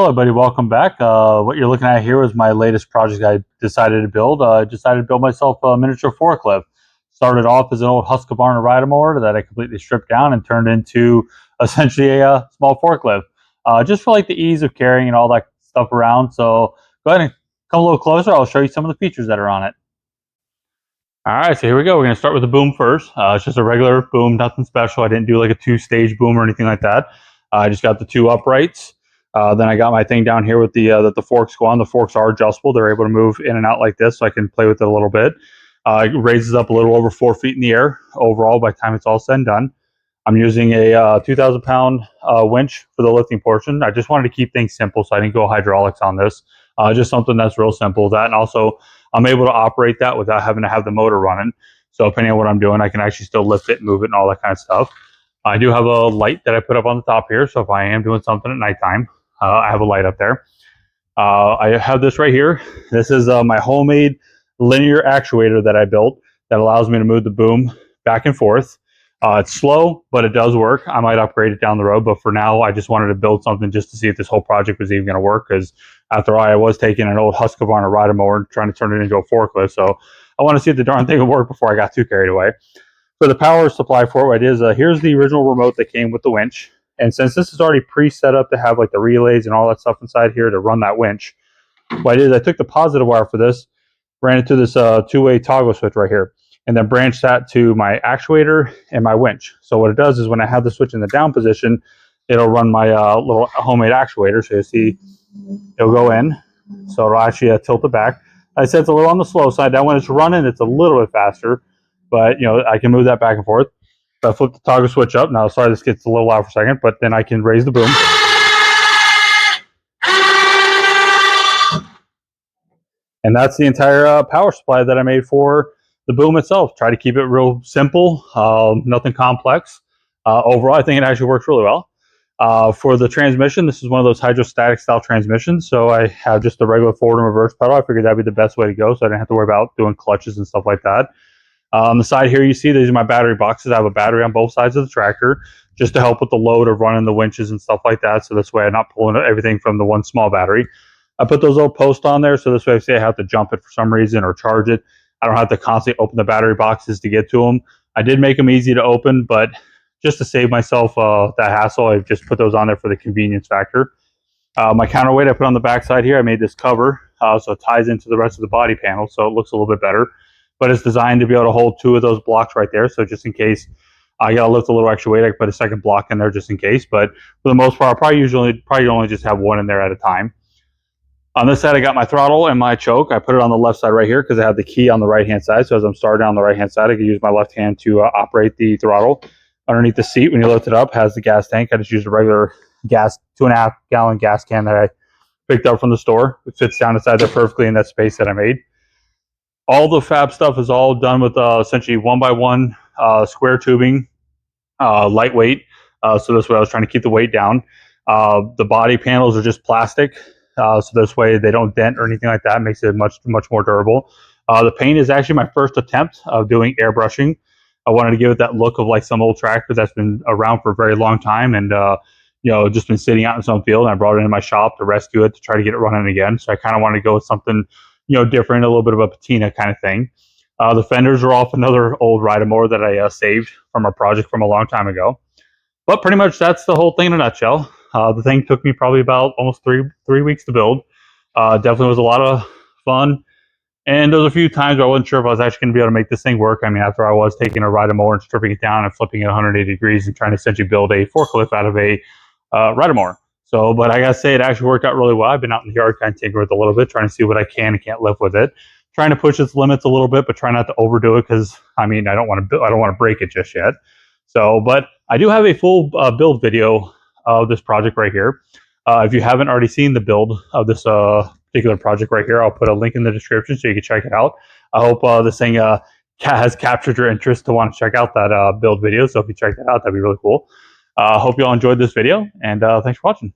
Hello everybody, welcome back. What you're looking at here is my latest project I decided to build. I decided to build myself a miniature forklift. Started off as an old Husqvarna rider mower that I completely stripped down and turned into essentially a small forklift. Just for like the ease of carrying and all that stuff around. So go ahead and come a little closer. I'll show you some of the features that are on it. Alright, so here we go. We're going to start with the boom first. It's just a regular boom, nothing special. I didn't do like a two-stage boom or anything like that. I just got the two uprights. Then I got my thing down here with the forks go on. The forks are adjustable. They're able to move in and out like this, so I can play with it a little bit. It raises up a little over 4 feet in the air overall by the time it's all said and done. I'm using a 2,000-pound winch for the lifting portion. I just wanted to keep things simple, so I didn't go hydraulics on this. Just something that's real simple. That, and also I'm able to operate that without having to have the motor running. So depending on what I'm doing, I can actually still lift it, move it, and all that kind of stuff. I do have a light that I put up on the top here, so if I am doing something at nighttime, I have a light up there. I have this right here. This is my homemade linear actuator that I built that allows me to move the boom back and forth. It's slow, but it does work. I might upgrade it down the road, but for now, I just wanted to build something just to see if this whole project was even going to work, because after all, I was taking an old Husqvarna rider mower and trying to turn it into a forklift, so I want to see if the darn thing would work before I got too carried away. For the power supply for it, what it is, here's the original remote that came with the winch. And since this is already pre-set up to have like the relays and all that stuff inside here to run that winch, what I did is I took the positive wire for this, ran it to this two-way toggle switch right here, and then branched that to my actuator and my winch. So what it does is when I have the switch in the down position, it'll run my little homemade actuator. So you see it'll go in, so it'll actually tilt it back. I said it's a little on the slow side. Now when it's running, it's a little bit faster, but you know, I can move that back and forth. If I flip the toggle switch up, now sorry this gets a little loud for a second, but then I can raise the boom. And that's the entire power supply that I made for the boom itself. Try to keep it real simple, nothing complex. Overall, I think it actually works really well. For the transmission, this is one of those hydrostatic style transmissions, so I have just a regular forward and reverse pedal. I figured that'd be the best way to go, so I didn't have to worry about doing clutches and stuff like that. On the side here, you see these are my battery boxes. I have a battery on both sides of the tractor just to help with the load of running the winches and stuff like that. So this way I'm not pulling everything from the one small battery. I put those little posts on there, so this way if say I have to jump it for some reason or charge it, I don't have to constantly open the battery boxes to get to them. I did make them easy to open, but just to save myself that hassle, I just put those on there for the convenience factor. My counterweight I put on the back side here. I made this cover so it ties into the rest of the body panel, so it looks a little bit better. But it's designed to be able to hold two of those blocks right there. So just in case I got to lift a little extra weight, I can put a second block in there just in case. But for the most part, I'll probably only just have one in there at a time. On this side, I got my throttle and my choke. I put it on the left side right here because I have the key on the right-hand side. So as I'm starting on the right-hand side, I can use my left hand to operate the throttle. Underneath the seat, when you lift it up, has the gas tank. I just used a regular gas, 2.5 gallon gas can that I picked up from the store. It fits down inside there perfectly in that space that I made. All the fab stuff is all done with essentially 1x1 square tubing, lightweight. So this way I was trying to keep the weight down. The body panels are just plastic. So this way they don't dent or anything like that. It makes it much more durable. The paint is actually my first attempt of doing airbrushing. I wanted to give it that look of like some old tractor that's been around for a very long time and you know, just been sitting out in some field. And I brought it into my shop to rescue it to try to get it running again. So I kind of wanted to go with something, you know, different, a little bit of a patina kind of thing. The fenders are off another old rider mower that I saved from a project from a long time ago. But pretty much that's the whole thing in a nutshell. The thing took me probably about almost three weeks to build. Definitely was a lot of fun. And there was a few times where I wasn't sure if I was actually going to be able to make this thing work. I mean, after I was taking a rider mower and stripping it down and flipping it 180 degrees and trying to essentially build a forklift out of a rider mower. So, but I gotta say, it actually worked out really well. I've been out in the yard kind of tinkering with it a little bit, trying to see what I can and can't lift with it. Trying to push its limits a little bit, but try not to overdo it because I mean, I don't want to break it just yet. So, but I do have a full build video of this project right here. If you haven't already seen the build of this particular project right here, I'll put a link in the description so you can check it out. I hope this thing has captured your interest to want to check out that build video. So if you check that out, that'd be really cool. Hope you all enjoyed this video, and thanks for watching.